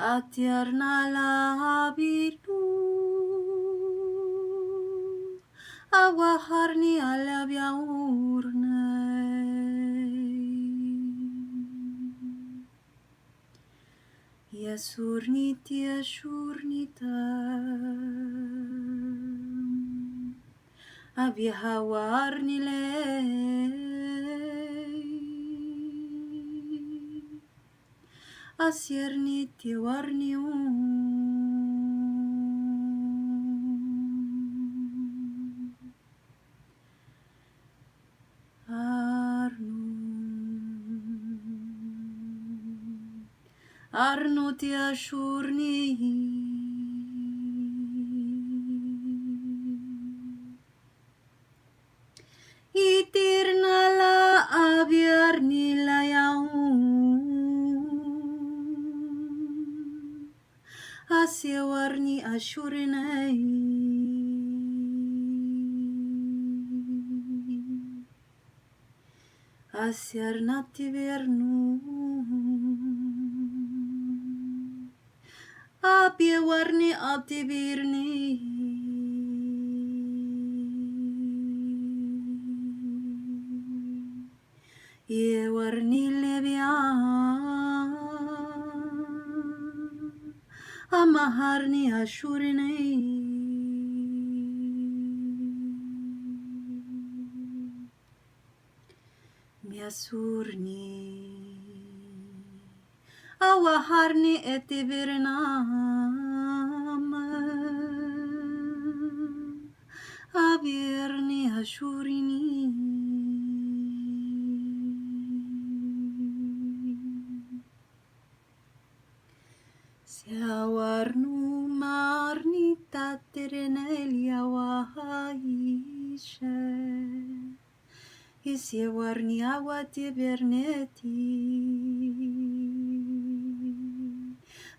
Atierna la virtud, awaharni alabia urne. Yasurniti ashurnita, avihawarni le. Asierni warni Arnu ti ashurni itirna la aviarni la Asya warni ashurinai Asyar nati vernu Abye warni ati virni Ye warni levian Amaharni ashurinai Miasurni Awaharni etivirinam Avirni ashurini Siawarnu marni tatirenelia wahaishe Isiewarni awati verneti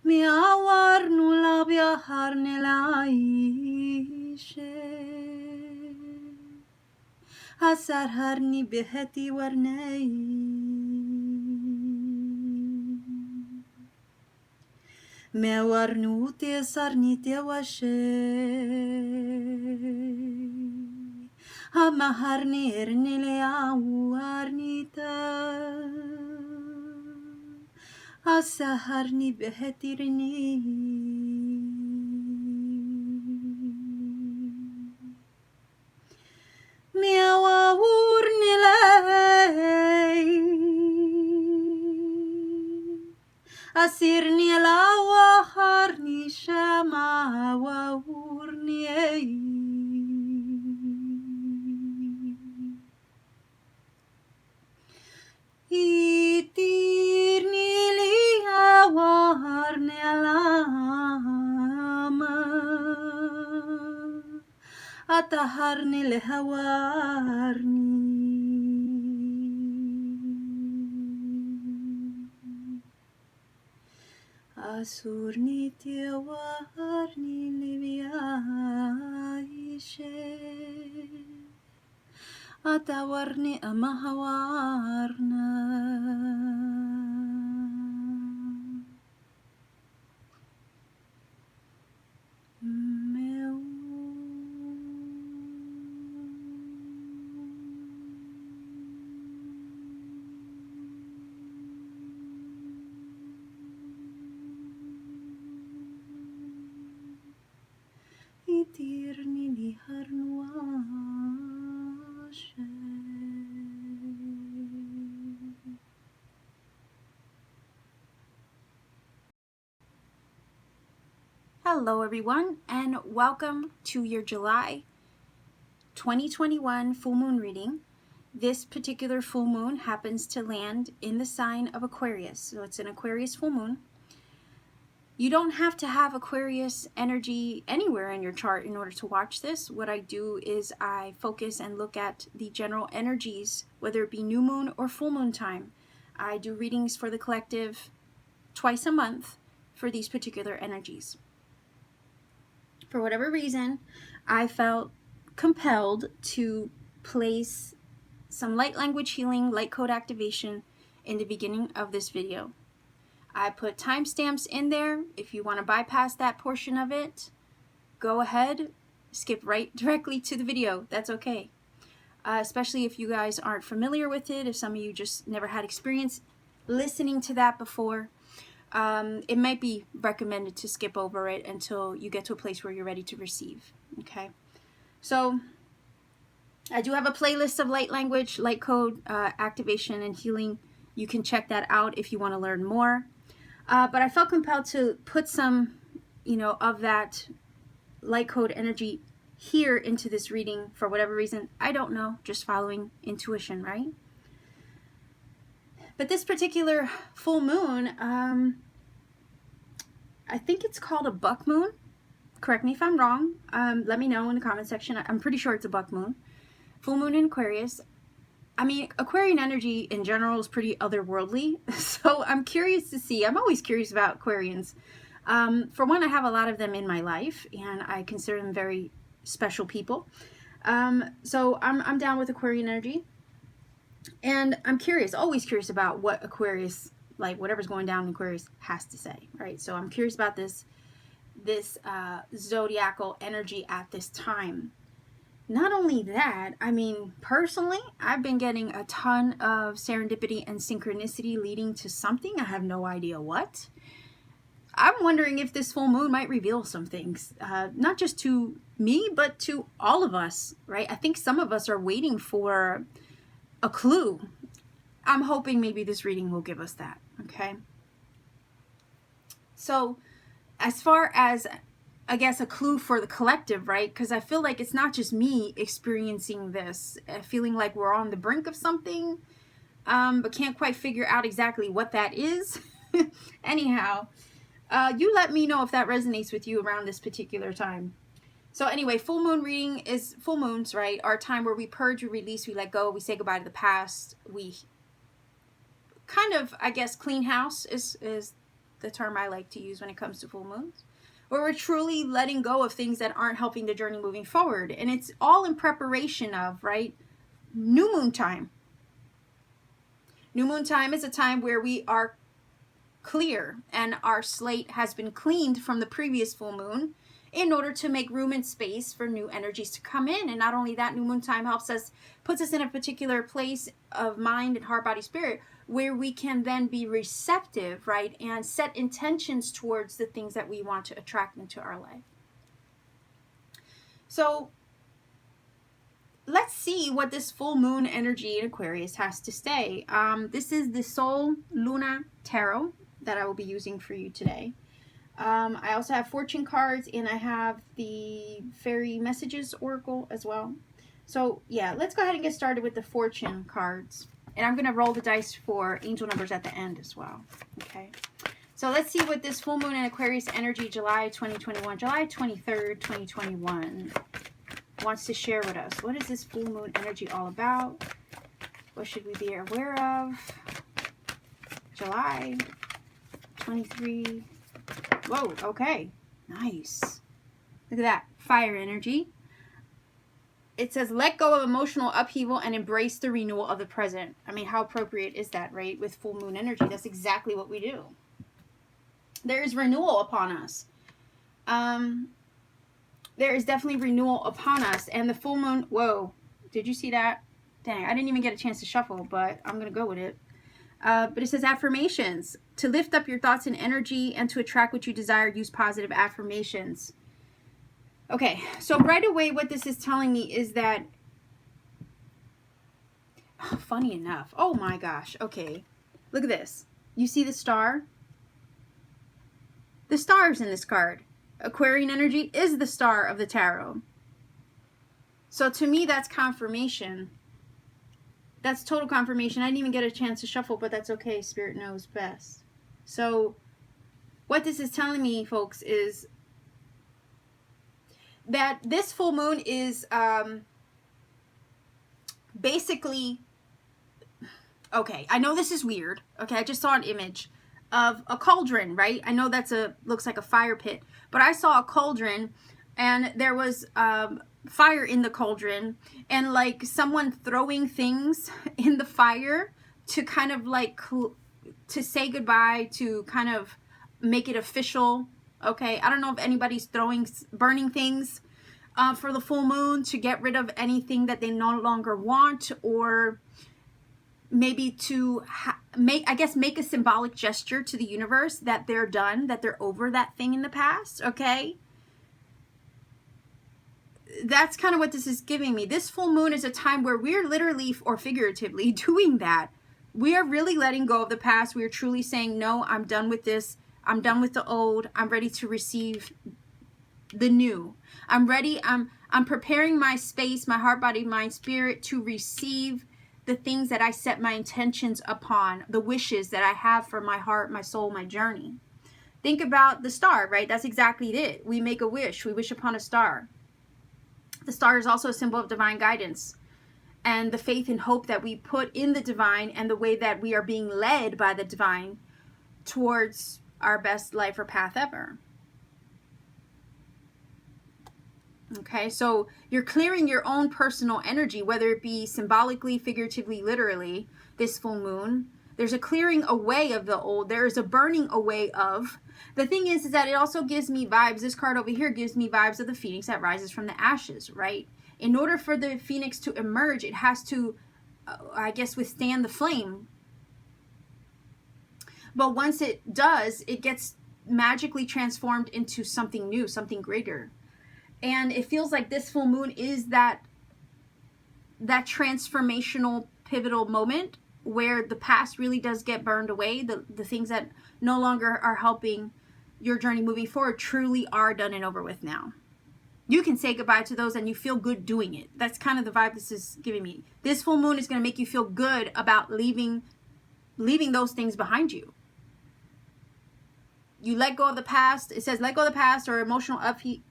Miawarnu labia harnelaishe Asar harni beheti warnei Mewarnu te sarni te washe Amaharni ernile awarnita Asaharni behetirni Asirni lawa harni shama wawurni Itirni liawa harni alama Ataharni lehawarni Asurni tewarni liviaishe Atawarni amahawarna Itirni di harnuashe Hello everyone and welcome to your July 2021 full moon reading. This particular full moon happens to land in the sign of Aquarius, so it's an Aquarius full moon. You don't have to have Aquarius energy anywhere in your chart in order to watch this. What I do is I focus and look at the general energies, whether it be new moon or full moon time. I do readings for the collective twice a month for these particular energies. For whatever reason, I felt compelled to place some light language healing, light code activation in the beginning of this video. I put timestamps in there. If you want to bypass that portion of it, go ahead, skip right directly to the video. That's okay. Especially if you guys aren't familiar with it, if some of you just never had experience listening to that before, it might be recommended to skip over it until you get to a place where you're ready to receive. Okay, so I do have a playlist of light language, light code activation and healing. You can check that out if you want to learn more. But I felt compelled to put some, of that light code energy here into this reading for whatever reason. I don't know, just following intuition, right? But this particular full moon, I think it's called a buck moon. Correct me if I'm wrong. Let me know in the comment section. I'm pretty sure it's a buck moon. Full moon in Aquarius. I mean, Aquarian energy in general is pretty otherworldly, so I'm curious to see. I'm always curious about Aquarians. For one, I have a lot of them in my life, and I consider them very special people. So I'm down with Aquarian energy, and I'm curious, always curious about what Aquarius, like whatever's going down in Aquarius, has to say, right? So I'm curious about this zodiacal energy at this time. Not only that, I mean, personally, I've been getting a ton of serendipity and synchronicity leading to something. I have no idea what. I'm wondering if this full moon might reveal some things, not just to me, but to all of us, right? I think some of us are waiting for a clue. I'm hoping maybe this reading will give us that, okay? So, as far as, I guess, a clue for the collective, right? Because I feel like it's not just me experiencing this, feeling like we're on the brink of something, but can't quite figure out exactly what that is. Anyhow, you let me know if that resonates with you around this particular time. So anyway, full moon reading is, full moons, right, are a time where we purge, we release, we let go, we say goodbye to the past. We kind of, I guess, clean house is the term I like to use when it comes to full moons, where we're truly letting go of things that aren't helping the journey moving forward. And it's all in preparation of, right, new moon time. New moon time is a time where we are clear and our slate has been cleaned from the previous full moon in order to make room and space for new energies to come in. And not only that, new moon time helps us, puts us in a particular place of mind and heart, body, spirit, where we can then be receptive, right, and set intentions towards the things that we want to attract into our life. So let's see what this full moon energy in Aquarius has to say. This is the Sol Luna Tarot that I will be using for you today. I also have fortune cards, and I have the fairy messages oracle as well. So yeah, let's go ahead and get started with the fortune cards. And I'm going to roll the dice for angel numbers at the end as well. Okay. So let's see what this full moon in Aquarius energy, July 2021, July 23rd, 2021, wants to share with us. What is this full moon energy all about? What should we be aware of? July 23. Whoa, okay. Nice. Look at that. Fire energy. It says, let go of emotional upheaval and embrace the renewal of the present. I mean, how appropriate is that, right? With full moon energy, that's exactly what we do. There is renewal upon us. There is definitely renewal upon us. And the full moon, whoa, did you see that? Dang, I didn't even get a chance to shuffle, but I'm going to go with it. But it says affirmations. To lift up your thoughts and energy and to attract what you desire, use positive affirmations. Okay, so right away what this is telling me is that, funny enough, oh my gosh, okay, look at this. You see the star? The star's in this card. Aquarian energy is the star of the tarot. So to me, that's confirmation. That's total confirmation. I didn't even get a chance to shuffle, but that's okay. Spirit knows best. So what this is telling me, folks, is that this full moon is basically, okay, I know this is weird. Okay, I just saw an image of a cauldron, right? I know that's looks like a fire pit, but I saw a cauldron and there was fire in the cauldron, and like someone throwing things in the fire to kind of like to say goodbye, to kind of make it official. Okay, I don't know if anybody's burning things for the full moon to get rid of anything that they no longer want, or maybe to make a symbolic gesture to the universe that they're done, that they're over that thing in the past. Okay, that's kind of what this is giving me. This full moon is a time where we're literally or figuratively doing that. We are really letting go of the past. We are truly saying, no, I'm done with this. I'm done with the old. I'm ready to receive the new. I'm ready. I'm preparing my space, my heart, body, mind, spirit to receive the things that I set my intentions upon, the wishes that I have for my heart, my soul, my journey. Think about the star, right? That's exactly it. We make a wish. We wish upon a star. The star is also a symbol of divine guidance and the faith and hope that we put in the divine, and the way that we are being led by the divine towards our best life or path ever. Okay, so you're clearing your own personal energy, whether it be symbolically, figuratively, literally, this full moon. There's a clearing away of the old. There is a burning away of. The thing is that it also gives me vibes. This card over here gives me vibes of the phoenix that rises from the ashes, right? In order for the phoenix to emerge, it has to, I guess, withstand the flame. But once it does, it gets magically transformed into something new, something greater. And it feels like this full moon is that transformational, pivotal moment where the past really does get burned away. The things that no longer are helping your journey moving forward truly are done and over with now. You can say goodbye to those and you feel good doing it. That's kind of the vibe this is giving me. This full moon is going to make you feel good about leaving those things behind you. You let go of the past. It says let go of the past or emotional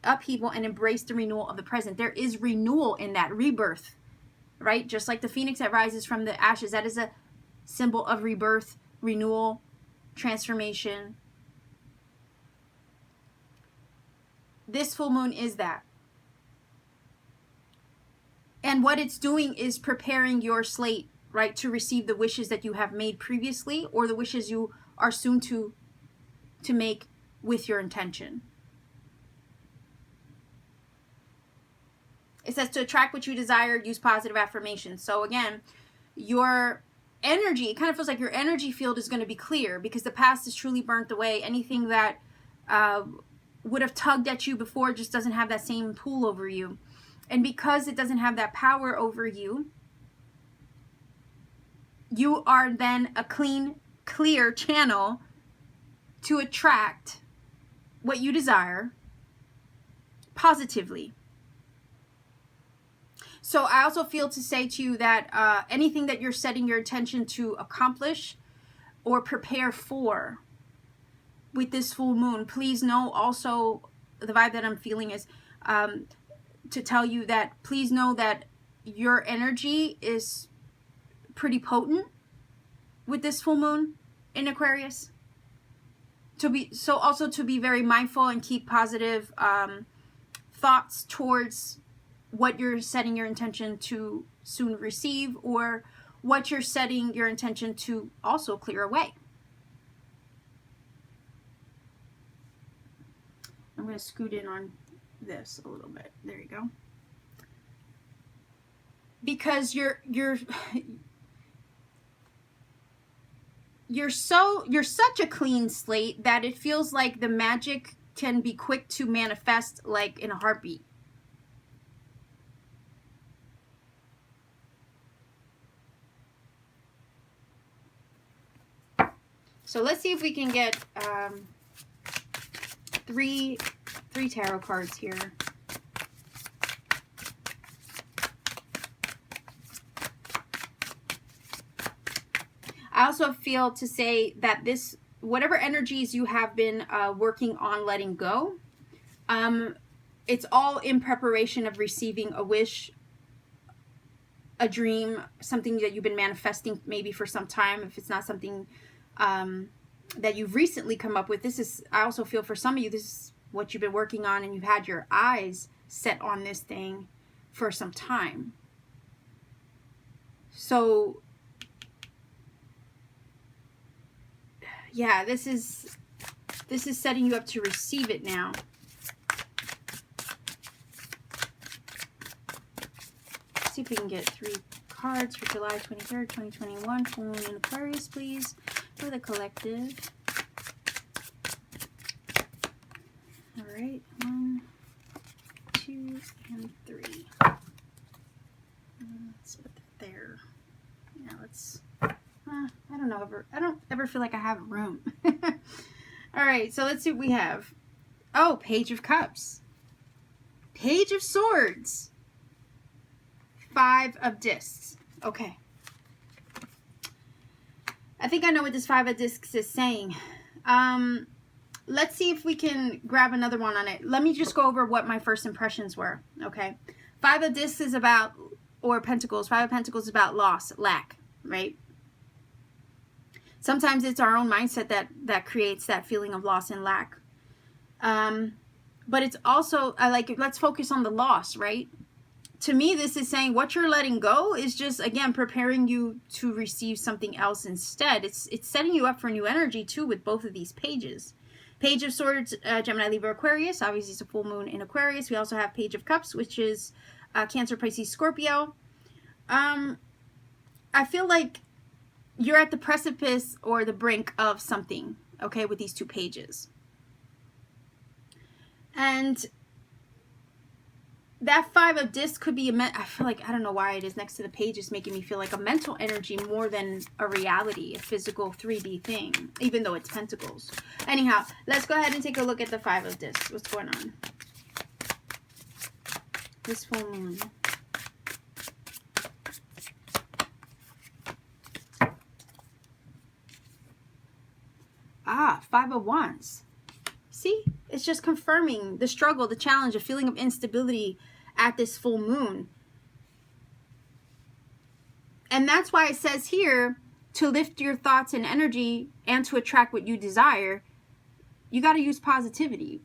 upheaval and embrace the renewal of the present. There is renewal in that, rebirth, right? Just like the phoenix that rises from the ashes. That is a symbol of rebirth, renewal, transformation. This full moon is that. And what it's doing is preparing your slate, right, to receive the wishes that you have made previously, or the wishes you are soon to make with your intention. It says to attract what you desire, use positive affirmations. So again, your energy, it kind of feels like your energy field is going to be clear because the past is truly burnt away. Anything that would have tugged at you before just doesn't have that same pull over you. And because it doesn't have that power over you, you are then a clean, clear channel to attract what you desire positively. So I also feel to say to you that anything that you're setting your intention to accomplish or prepare for with this full moon, please know also the vibe that I'm feeling is to tell you that please know that your energy is pretty potent with this full moon in Aquarius. To be very mindful and keep positive thoughts towards what you're setting your intention to soon receive, or what you're setting your intention to also clear away. I'm going to scoot in on this a little bit. There you go. Because you're such a clean slate that it feels like the magic can be quick to manifest, like in a heartbeat. So let's see if we can get three tarot cards here. I also feel to say that this whatever energies you have been working on letting go, it's all in preparation of receiving a wish, a dream, something that you've been manifesting maybe for some time. If it's not something that you've recently come up with, this is, I also feel for some of you, this is what you've been working on, and you've had your eyes set on this thing for some time. So yeah, this is setting you up to receive it now. Let's see if we can get 3 cards for July 23rd, 2021. Full moon in Aquarius, please, for the collective. All right, 1, 2, and 3. Let's put that there. Now let's. I don't know. I don't ever feel like I have room. All right, so let's see what we have. Oh, Page of Cups, Page of Swords, 5 of Discs. Okay. I think I know what this 5 of Discs is saying. Let's see if we can grab another one on it. Let me just go over what my first impressions were. Okay. 5 of Discs is about, or Pentacles, 5 of Pentacles is about loss, lack, right? Sometimes it's our own mindset that creates that feeling of loss and lack. But it's also, let's focus on the loss, right? To me, this is saying what you're letting go is just, again, preparing you to receive something else instead. It's setting you up for new energy, too, with both of these pages. Page of Swords, Gemini, Libra, Aquarius. Obviously, it's a full moon in Aquarius. We also have Page of Cups, which is Cancer, Pisces, Scorpio. I feel like you're at the precipice or the brink of something, okay, with these 2 pages. And that 5 of Discs could be I feel like, I don't know why it is next to the page, is making me feel like a mental energy more than a reality, a physical 3D thing, even though it's Pentacles. Anyhow, let's go ahead and take a look at the 5 of Discs. What's going on? This full moon. Ah, 5 of Wands. See? It's just confirming the struggle, the challenge, a feeling of instability at this full moon. And that's why it says here, to lift your thoughts and energy and to attract what you desire, you got to use positivity,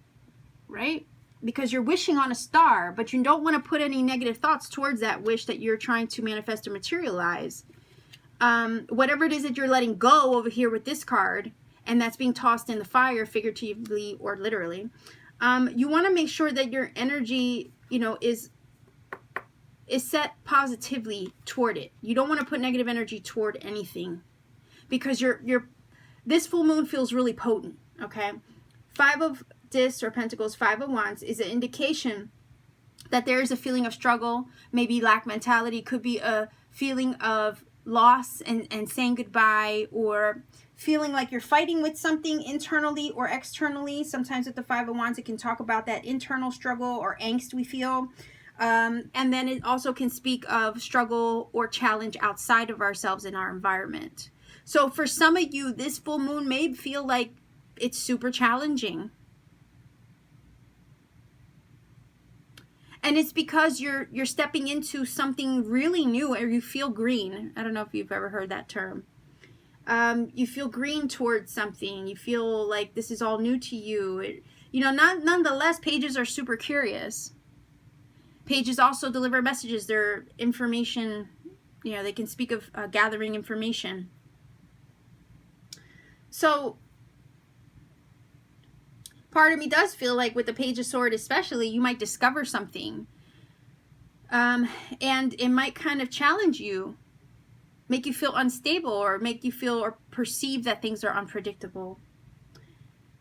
right? Because you're wishing on a star, but you don't want to put any negative thoughts towards that wish that you're trying to manifest or materialize. Whatever it is that you're letting go over here with this card, and that's being tossed in the fire, figuratively or literally, you want to make sure that your energy, you know, is set positively toward it. You don't want to put negative energy toward anything, because this full moon feels really potent, okay? 5 of Discs or Pentacles, 5 of Wands is an indication that there is a feeling of struggle, maybe lack mentality, could be a feeling of loss and saying goodbye, or feeling like you're fighting with something internally or externally. Sometimes with the 5 of Wands, it can talk about that internal struggle or angst we feel. And then it also can speak of struggle or challenge outside of ourselves in our environment. So for some of you, this full moon may feel like it's super challenging. And it's because you're stepping into something really new, or you feel green. I don't know if you've ever heard that term. You feel green towards something. You feel like this is all new to you. Nonetheless, pages are super curious. Pages also deliver messages. They're information, they can speak of gathering information. So part of me does feel like with the Page of Swords especially, you might discover something. And it might kind of challenge you, make you feel unstable, or make you feel or perceive that things are unpredictable.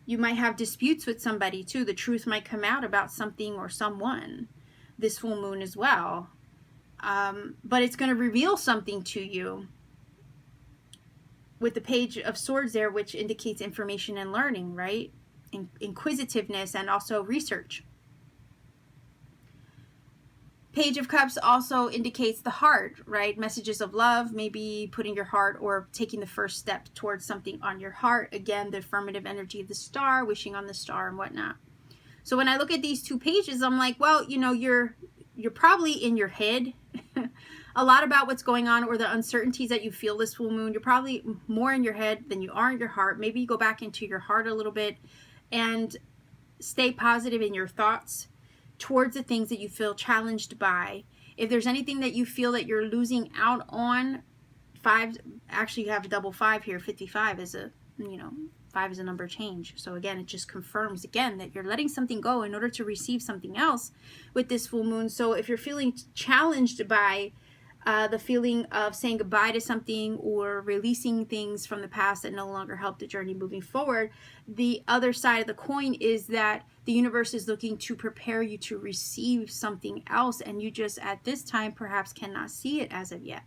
You might have disputes with somebody too. The truth might come out about something or someone this full moon as well. But it's going to reveal something to you with the Page of Swords there, which indicates information and learning, right? Inquisitiveness and also research. Page of Cups also indicates the heart, right? Messages of love, maybe putting your heart or taking the first step towards something on your heart. Again, the affirmative energy of the star, wishing on the star and whatnot. So when I look at these two pages, I'm like, well, you know, you're probably in your head a lot about what's going on, or the uncertainties that you feel this full moon. You're probably more in your head than you are in your heart. Maybe you go back into your heart a little bit and stay positive in your thoughts towards the things that you feel challenged by. If there's anything that you feel that you're losing out on, five, actually you have a double 5 here. 55 is a, you know, 5 is a number change. So again, it just confirms again that you're letting something go in order to receive something else with this full moon. So if you're feeling challenged by the feeling of saying goodbye to something or releasing things from the past that no longer help the journey moving forward, the other side of the coin is that the universe is looking to prepare you to receive something else, and you just at this time perhaps cannot see it as of yet.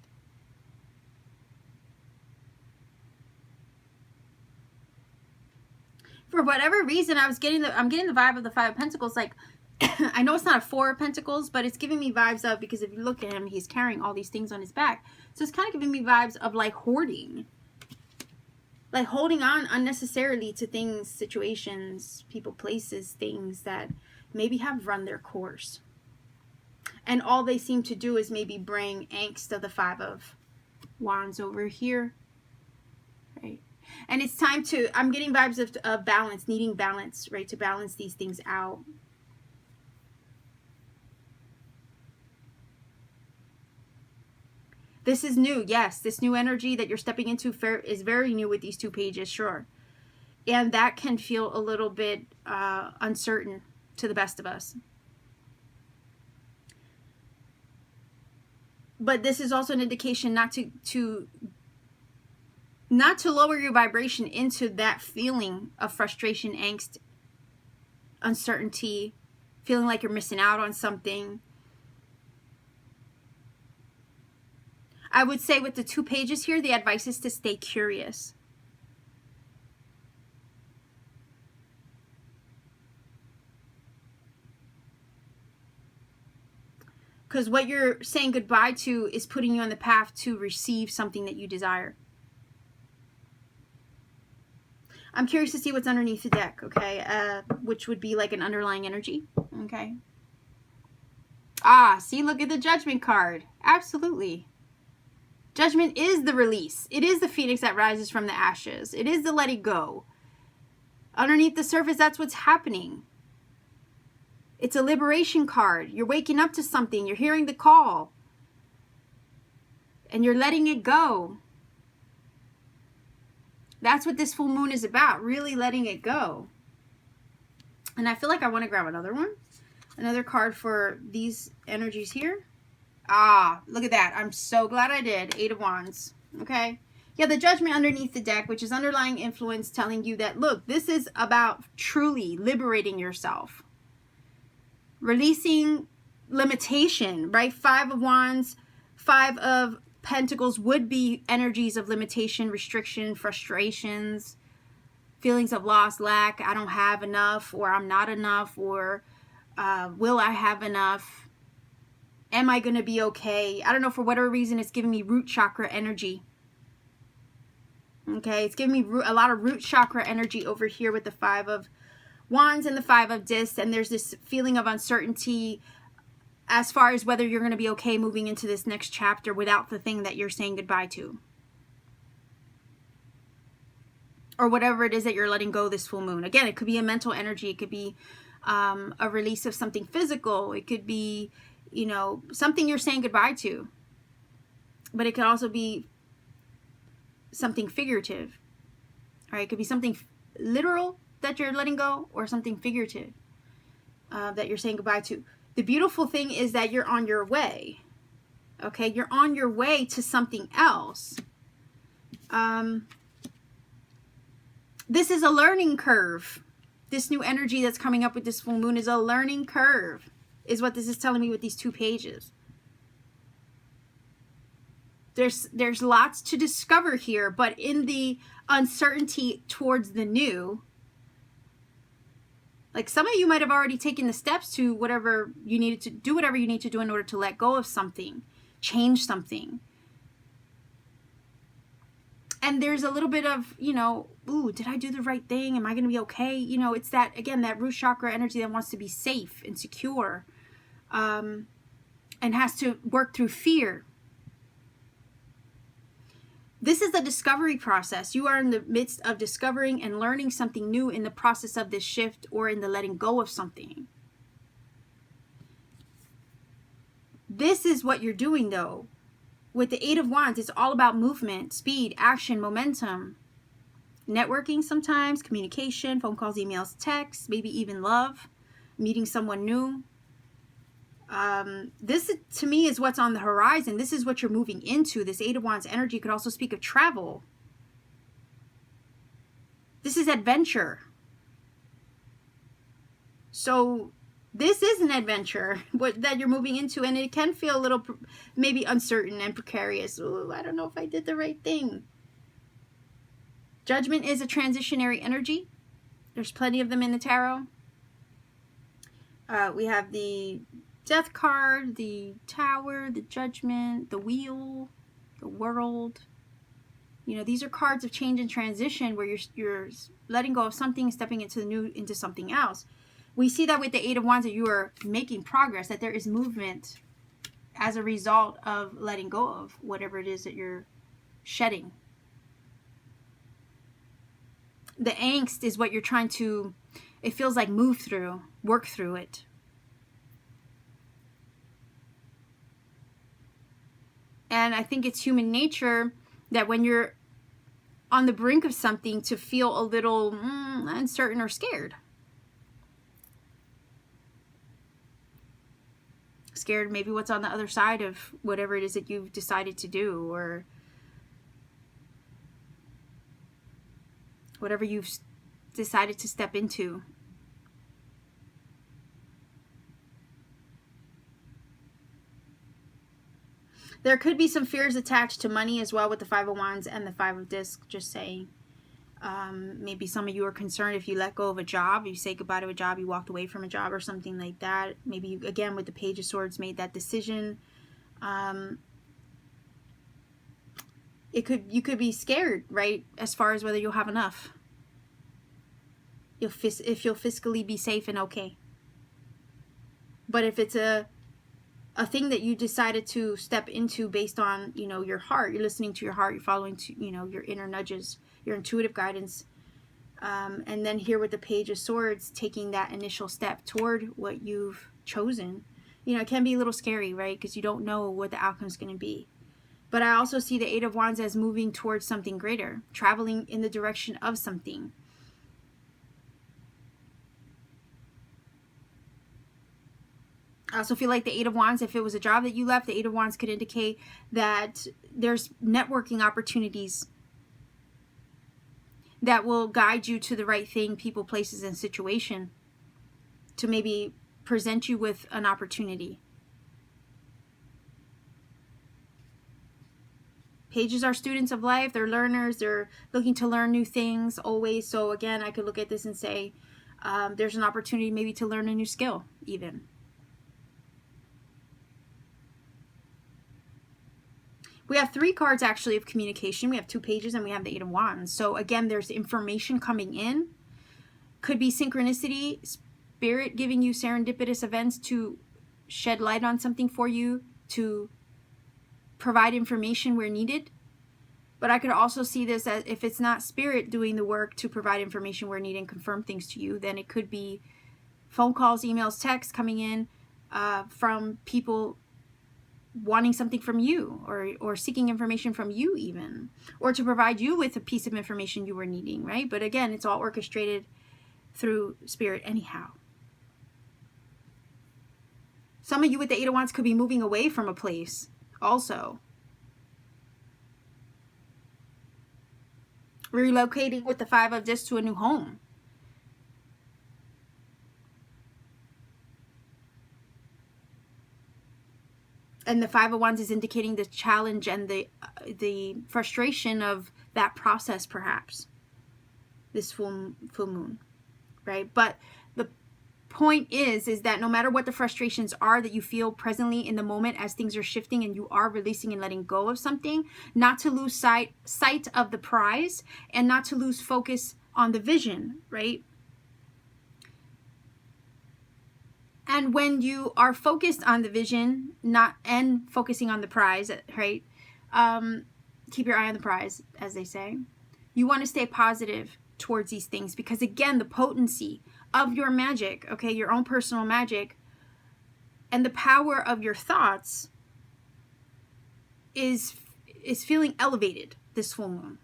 For whatever reason, I'm getting the vibe of the 5 of Pentacles, like, I know it's not a 4 of Pentacles, but it's giving me vibes of, because if you look at him, he's carrying all these things on his back. So it's kind of giving me vibes of like hoarding. Like holding on unnecessarily to things, situations, people, places, things that maybe have run their course. And all they seem to do is maybe bring angst of the 5 of Wands over here. Right? And it's time to, I'm getting vibes of balance, needing balance, right? To balance these things out. This is new, yes. This new energy that you're stepping into is very new with these 2 pages, sure. And that can feel a little bit uncertain to the best of us. But this is also an indication not to lower your vibration into that feeling of frustration, angst, uncertainty, feeling like you're missing out on something. I would say with the 2 pages here, the advice is to stay curious. Because what you're saying goodbye to is putting you on the path to receive something that you desire. I'm curious to see what's underneath the deck, okay? Which would be like an underlying energy, okay? Ah, see, look at the Judgment card. Absolutely. Judgment is the release. It is the phoenix that rises from the ashes. It is the let it go. Underneath the surface, that's what's happening. It's a liberation card. You're waking up to something. You're hearing the call. And you're letting it go. That's what this full moon is about. Really letting it go. And I feel like I want to grab another one. Another card for these energies here. Ah, look at that. I'm so glad I did. 8 of Wands. Okay. Yeah, the Judgment underneath the deck, which is underlying influence, telling you that, look, this is about truly liberating yourself. Releasing limitation, right? 5 of Wands, 5 of Pentacles would be energies of limitation, restriction, frustrations, feelings of loss, lack, I don't have enough, or I'm not enough, or will I have enough? Am I going to be okay? I don't know, for whatever reason, it's giving me root chakra energy. Okay, it's giving me a lot of root chakra energy over here with the 5 of Wands and the 5 of Discs. And there's this feeling of uncertainty as far as whether you're going to be okay moving into this next chapter without the thing that you're saying goodbye to. Or whatever it is that you're letting go this full moon. Again, it could be a mental energy. It could be a release of something physical. It could be, you know, something you're saying goodbye to. But it could also be something figurative. All right, it could be something literal that you're letting go, or something figurative that you're saying goodbye to. The beautiful thing is that you're on your way. Okay, you're on your way to something else. This is a learning curve. This new energy that's coming up with this full moon is a learning curve, is what this is telling me with these 2 pages. There's lots to discover here, but in the uncertainty towards the new, Like some of you might have already taken the steps to whatever you needed to do, whatever you need to do in order to let go of something, change something. And there's a little bit of, you know, ooh, did I do the right thing? Am I going to be okay? You know, it's that, again, that root chakra energy that wants to be safe and secure, and has to work through fear. This is the discovery process. You are in the midst of discovering and learning something new in the process of this shift, or in the letting go of something. This is what you're doing, though. With the Eight of Wands, it's all about movement, speed, action, momentum, networking sometimes, communication, phone calls, emails, texts, maybe even love, meeting someone new. This, to me, is what's on the horizon. This is what you're moving into. This Eight of Wands energy could also speak of travel. This is adventure. So this is an adventure that you're moving into, and it can feel a little maybe uncertain and precarious. Ooh, I don't know if I did the right thing. Judgment is a transitionary energy. There's plenty of them in the tarot. We have the Death card, the Tower, the Judgment, the Wheel, the World. You know, these are cards of change and transition, where you're letting go of something, stepping into the new, into something else. We see that with the Eight of Wands, that you are making progress, that there is movement as a result of letting go of whatever it is that you're shedding. The angst is what you're trying to, it feels like, move through, work through it. And I think it's human nature that when you're on the brink of something, to feel a little uncertain or scared. Scared maybe what's on the other side of whatever it is that you've decided to do, or whatever you've decided to step into. There could be some fears attached to money as well with the Five of Wands and the Five of Discs, just saying. Maybe some of you are concerned if you let go of a job, you say goodbye to a job, you walked away from a job or something like that. Maybe you, again, with the Page of Swords, made that decision. You could be scared, right, as far as whether you'll have enough. If you'll fiscally be safe and okay. But if it's a thing that you decided to step into based on, you know, your heart, you're listening to your heart, you're following to, you know, your inner nudges, your intuitive guidance, and then here with the Page of Swords, taking that initial step toward what you've chosen, you know, it can be a little scary, right, because you don't know what the outcome is going to be. But I also see the Eight of Wands as moving towards something greater, traveling in the direction of something. I also feel like the Eight of Wands, if it was a job that you left, the Eight of Wands could indicate that there's networking opportunities that will guide you to the right thing, people, places, and situation, to maybe present you with an opportunity. Pages are students of life. They're learners. They're looking to learn new things always. So again, I could look at this and say there's an opportunity maybe to learn a new skill even. We have three cards actually of communication. We have two pages and we have the Eight of Wands. So again, there's information coming in. Could be synchronicity, spirit giving you serendipitous events to shed light on something for you, to provide information where needed. But I could also see this as, if it's not spirit doing the work to provide information where needed and confirm things to you, then it could be phone calls, emails, texts coming in from people wanting something from you, or seeking information from you even, or to provide you with a piece of information you were needing, right? But again, it's all orchestrated through spirit anyhow. Some of you with the Eight of Wands could be moving away from a place also. Relocating with the Five of Discs to a new home. And the Five of Wands is indicating the challenge and the frustration of that process, perhaps. This full moon, right? But point is that no matter what the frustrations are that you feel presently in the moment as things are shifting and you are releasing and letting go of something, not to lose sight of the prize and not to lose focus on the vision, right? And when you are focused on the vision, and focusing on the prize, right? Keep your eye on the prize, as they say. You want to stay positive towards these things because, again, the potency of your magic, okay, your own personal magic, and the power of your thoughts is feeling elevated this full moon.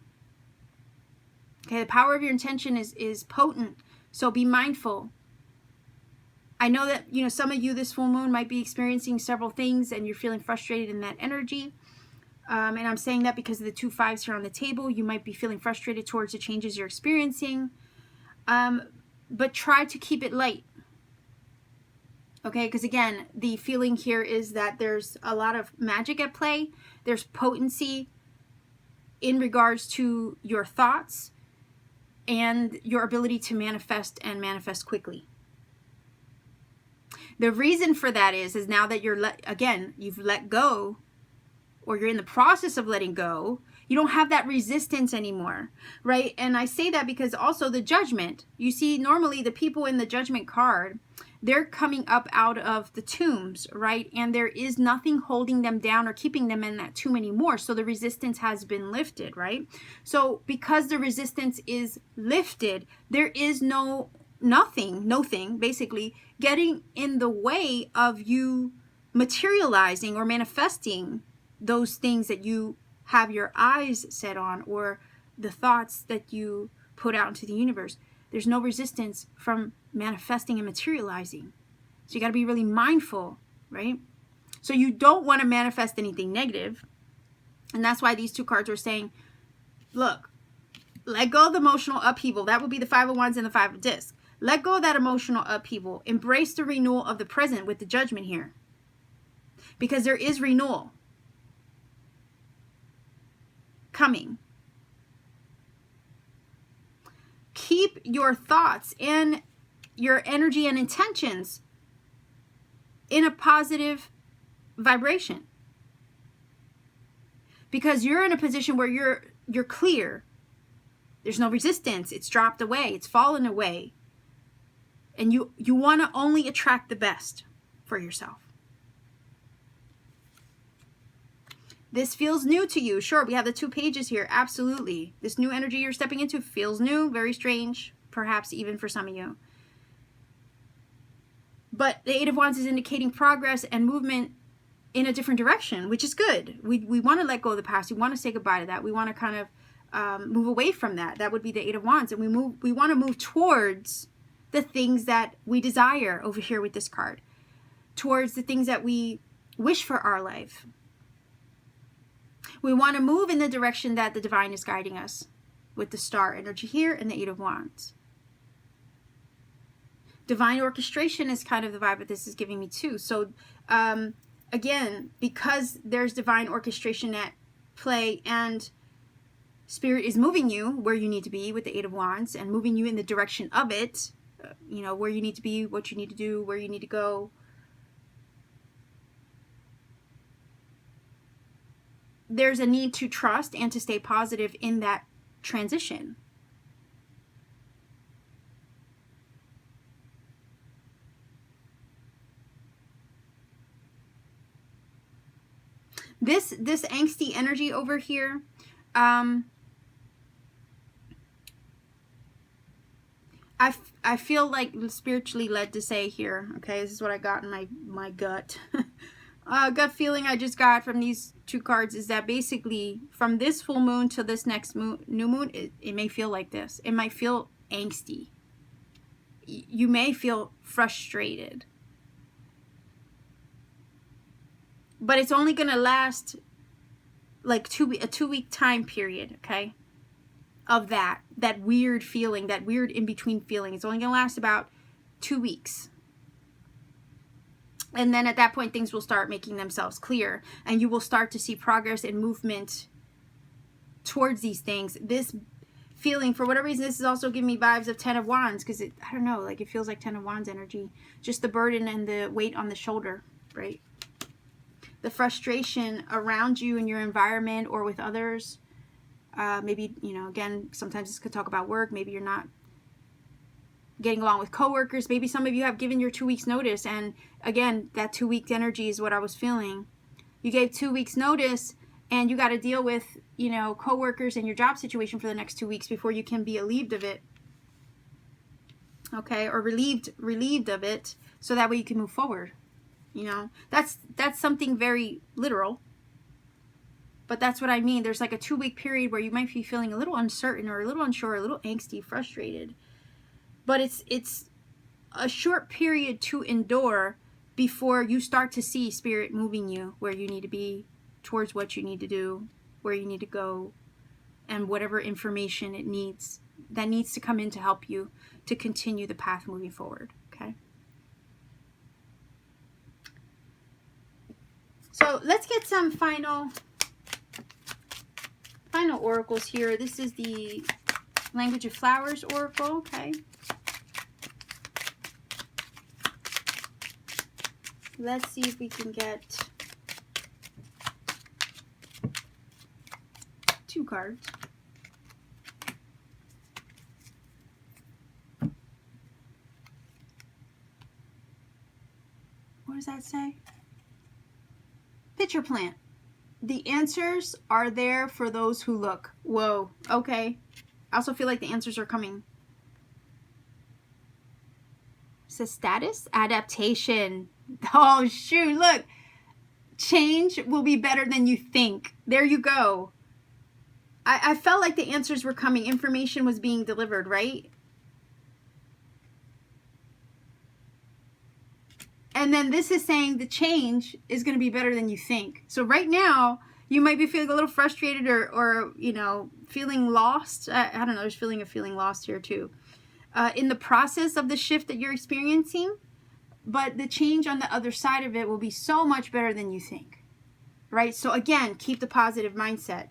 Okay, the power of your intention is potent, so be mindful. I know that, you know, some of you this full moon might be experiencing several things and you're feeling frustrated in that energy. And I'm saying that because of the 2 5s here on the table. You might be feeling frustrated towards the changes you're experiencing. But try to keep it light. Okay, because again, the feeling here is that there's a lot of magic at play. There's potency in regards to your thoughts and your ability to manifest and manifest quickly. The reason for that is now that you've let go, or you're in the process of letting go, you don't have that resistance anymore, right? And I say that because also the judgment, you see, normally the people in the judgment card, they're coming up out of the tombs, right? And there is nothing holding them down or keeping them in that tomb anymore. So the resistance has been lifted, right? So because the resistance is lifted, there is nothing basically getting in the way of you materializing or manifesting those things that you have your eyes set on, or the thoughts that you put out into the universe. There's no resistance from manifesting and materializing. So you got to be really mindful, right? So you don't want to manifest anything negative. And that's why these 2 cards are saying, look, let go of the emotional upheaval. That would be the 5 of Wands and the 5 of Discs. Let go of that emotional upheaval. Embrace the renewal of the present with the Judgment here. Because there is renewal coming. Keep your thoughts and your energy and intentions in a positive vibration. Because you're in a position where you're clear. There's no resistance. It's dropped away. It's fallen away. And you want to only attract the best for yourself. This feels new to you. Sure, we have the 2 pages here. Absolutely. This new energy you're stepping into feels new, very strange, perhaps even for some of you. But the 8 of Wands is indicating progress and movement in a different direction, which is good. We want to let go of the past. We want to say goodbye to that. We want to kind of move away from that. That would be the 8 of Wands. And we want to move towards the things that we desire over here with this card. Towards the things that we wish for our life. We want to move in the direction that the divine is guiding us with the star energy here and the 8 of Wands. Divine orchestration is kind of the vibe that this is giving me too. So again, because there's divine orchestration at play and Spirit is moving you where you need to be with the 8 of Wands and moving you in the direction of it, you know, where you need to be, what you need to do, where you need to go. There's a need to trust and to stay positive in that transition. This angsty energy over here, I feel like spiritually led to say here, okay, this is what I got in my gut. Gut feeling I just got from these 2 cards is that basically from this full moon to this next new moon, it may feel like this. It might feel angsty. You may feel frustrated. But it's only going to last like a 2-week time period, okay? Of that weird feeling, that weird in-between feeling. It's only going to last about 2 weeks. And then at that point, things will start making themselves clear. And you will start to see progress and movement towards these things. This feeling. For whatever reason, this is also giving me vibes of 10 of Wands, because I don't know, like it feels like 10 of Wands energy. Just the burden and the weight on the shoulder, right? The frustration around you in your environment or with others. Maybe, you know, again, sometimes this could talk about work. Maybe you're not getting along with coworkers. Maybe some of you have given your 2 weeks notice, and again, that 2 week energy is what I was feeling. You gave 2 weeks notice and you got to deal with, you know, coworkers and your job situation for the next 2 weeks before you can be relieved of it. Okay, or relieved of it, so that way you can move forward. You know, that's something very literal. But that's what I mean. There's like a 2 week period where you might be feeling a little uncertain or a little unsure, a little angsty, frustrated. But it's a short period to endure before you start to see Spirit moving you where you need to be, towards what you need to do, where you need to go, and whatever information it needs, that needs to come in to help you to continue the path moving forward, okay? So let's get some final oracles here. This is the Language of Flowers oracle, okay? Let's see if we can get 2 cards. What does that say? Picture plant. The answers are there for those who look. Whoa, okay. I also feel like the answers are coming. It says status, adaptation. Oh, shoot, look. Change will be better than you think. There you go. I felt like the answers were coming. Information was being delivered, right? And then this is saying the change is going to be better than you think. So right now, you might be feeling a little frustrated or you know, feeling lost. I don't know, there's feeling of feeling lost here too. In the process of the shift that you're experiencing. But the change on the other side of it will be so much better than you think. Right? So again, keep the positive mindset.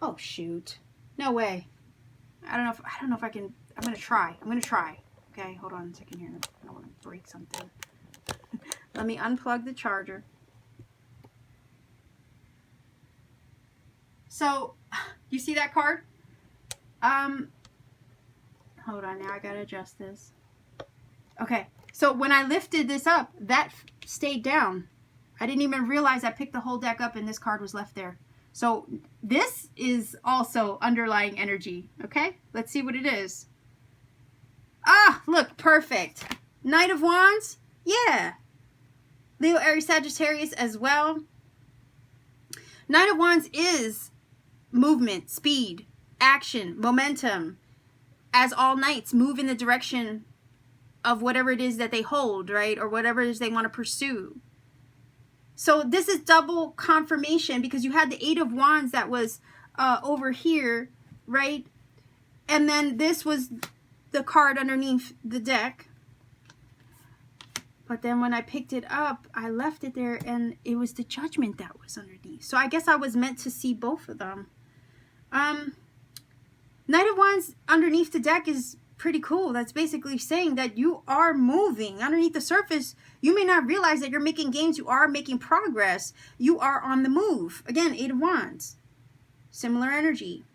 Oh, shoot. No way. I don't know if I can. I'm going to try. Okay, hold on a second here. I don't want to break something. Let me unplug the charger. So, you see that card? Hold on now. I got to adjust this. Okay, so when I lifted this up, that stayed down. I didn't even realize I picked the whole deck up and this card was left there. So this is also underlying energy, okay? Let's see what it is. Ah, look, perfect. Knight of Wands, yeah. Leo, Aries, Sagittarius as well. Knight of Wands is movement, speed, action, momentum. As all knights move in the direction of whatever it is that they hold, right? Or whatever it is they want to pursue. So this is double confirmation because you had the 8 of Wands that was over here, right? And then this was the card underneath the deck. But then when I picked it up, I left it there and it was the Judgment that was underneath. So I guess I was meant to see both of them. Knight of Wands underneath the deck is pretty cool. That's basically saying that you are moving underneath the surface. You may not realize that you're making gains. You are making progress. You are on the move. Again, 8 of Wands. Similar energy.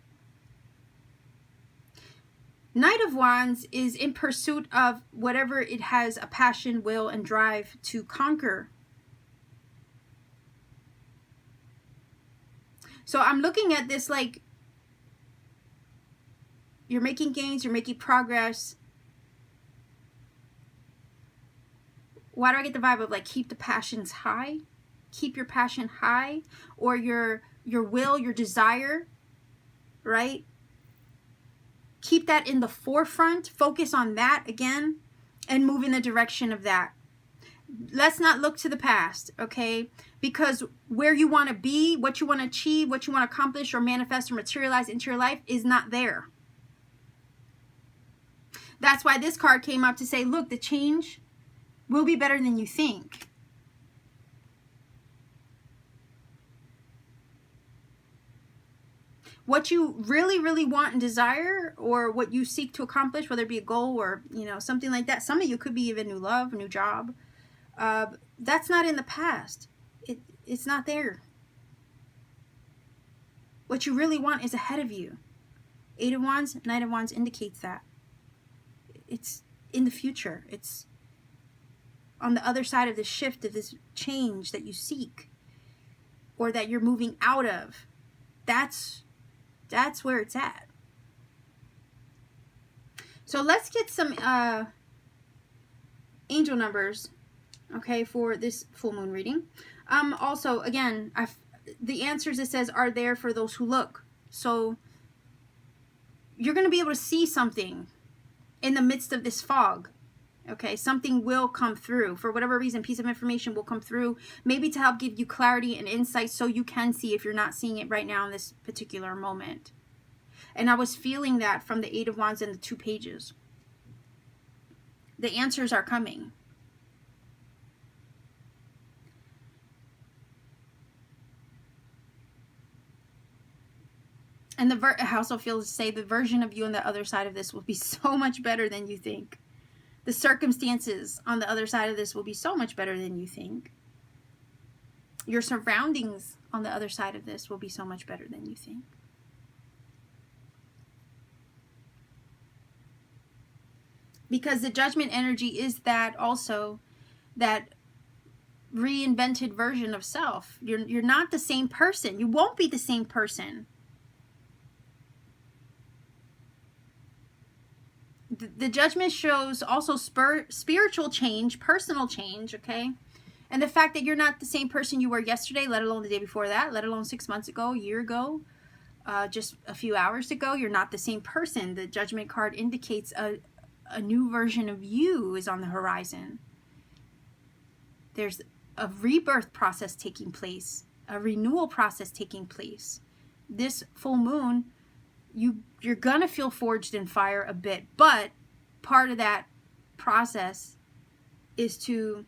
Knight of Wands is in pursuit of whatever it has a passion, will, and drive to conquer. So I'm looking at this like you're making gains, you're making progress. Why do I get the vibe of like keep the passions high? Keep your passion high, or your will, your desire, right? Keep that in the forefront. Focus on that again and move in the direction of that. Let's not look to the past, okay? Because where you want to be, what you want to achieve, what you want to accomplish or manifest or materialize into your life is not there. That's why this card came up to say, look, the change will be better than you think. what you really, really want and desire, or what you seek to accomplish, whether it be a goal or, you know, something like that. Some of you could be even new love, a new job. That's not in the past. It's not there. What you really want is ahead of you. Eight of Wands, Knight of Wands indicates that. It's in the future. It's on the other side of this shift, of this change that you seek, or that you're moving out of. That's where it's at. So let's get some angel numbers, okay, for this full moon reading. Also, again, the answers, it says, are there for those who look. So you're going to be able to see something in the midst of this fog. Okay, something will come through. For whatever reason, piece of information will come through, maybe to help give you clarity and insight so you can see if you're not seeing it right now in this particular moment. And I was feeling that from the Eight of Wands and the 2 pages. The answers are coming. And I also feel to say the version of you on the other side of this will be so much better than you think. The circumstances on the other side of this will be so much better than you think. Your surroundings on the other side of this will be so much better than you think. Because the Judgment energy is that also, that reinvented version of self. You're not the same person. You won't be the same person. The Judgment shows also spiritual change, personal change, okay? And the fact that you're not the same person you were yesterday, let alone the day before that, let alone 6 months ago, a year ago, just a few hours ago, you're not the same person. The Judgment card indicates a new version of you is on the horizon. There's a rebirth process taking place, a renewal process taking place. This full moon, you're gonna feel forged in fire a bit, but part of that process is to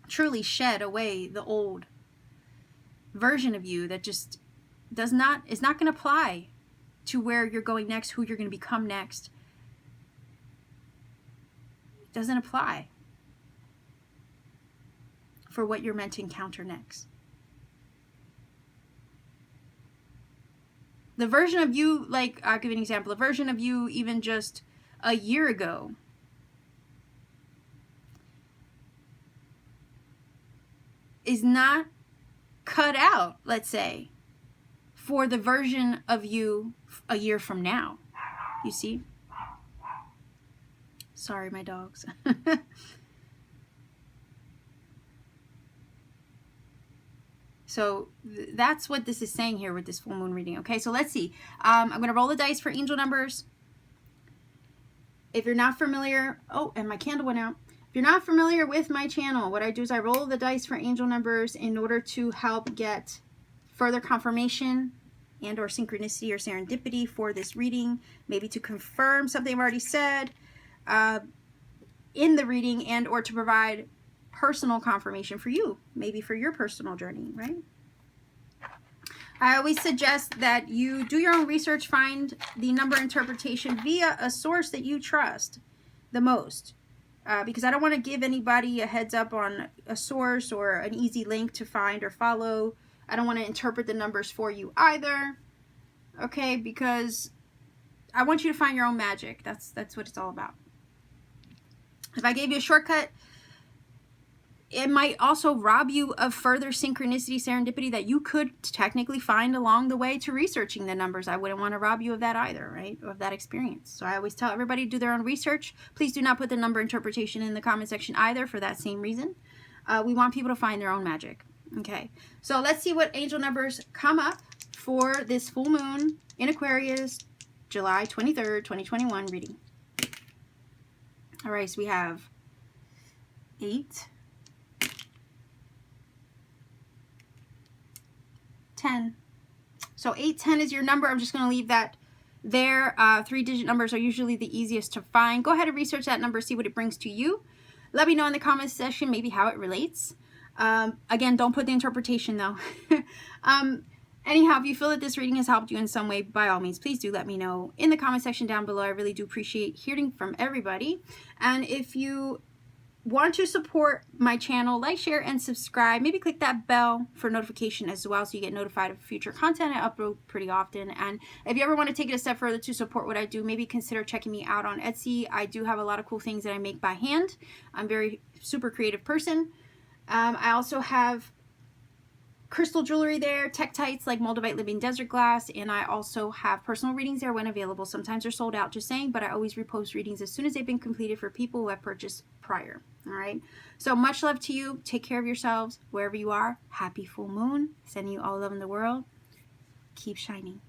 truly shed away the old version of you that just is not going to apply to where you're going next, who you're going to become next. It doesn't apply for what you're meant to encounter next. The version of you, like, I'll give you an example. The version of you even just a year ago is not cut out, let's say, for the version of you a year from now. You see? Sorry, my dogs. So that's what this is saying here with this full moon reading. Okay, so let's see. I'm going to roll the dice for angel numbers. If you're not familiar, oh, and my candle went out. If you're not familiar with my channel, what I do is I roll the dice for angel numbers in order to help get further confirmation and or synchronicity or serendipity for this reading, maybe to confirm something I've already said in the reading, and or to provide personal confirmation for you, maybe for your personal journey, right? I always suggest that you do your own research, find the number interpretation via a source that you trust the most, because I don't want to give anybody a heads up on a source or an easy link to find or follow. I don't want to interpret the numbers for you either, okay, because I want you to find your own magic. That's what it's all about. If I gave you a shortcut, it might also rob you of further synchronicity, serendipity that you could technically find along the way to researching the numbers. I wouldn't want to rob you of that either, right? Of that experience. So I always tell everybody to do their own research. Please do not put the number interpretation in the comment section either for that same reason. We want people to find their own magic. Okay, so let's see what angel numbers come up for this full moon in Aquarius, July 23rd, 2021 reading. All right, so we have 8, 10. So 8, 10 is your number. I'm just going to leave that there. 3-digit numbers are usually the easiest to find. Go ahead and research that number, see what it brings to you. Let me know in the comments section maybe how it relates. Again, don't put the interpretation though. Anyhow, if you feel that this reading has helped you in some way, by all means, please do let me know in the comment section down below. I really do appreciate hearing from everybody. And if you want to support my channel, like, share, and subscribe. Maybe click that bell for notification as well so you get notified of future content. I upload pretty often. And if you ever want to take it a step further to support what I do, maybe consider checking me out on Etsy. I do have a lot of cool things that I make by hand. I'm a very super creative person. I also have crystal jewelry there, tektites like Moldavite living desert glass, and I also have personal readings there when available. Sometimes they're sold out, just saying, but I always repost readings as soon as they've been completed for people who have purchased prior. All right, so much love to you. Take care of yourselves wherever you are. Happy full moon. Sending you all love in the world. Keep shining.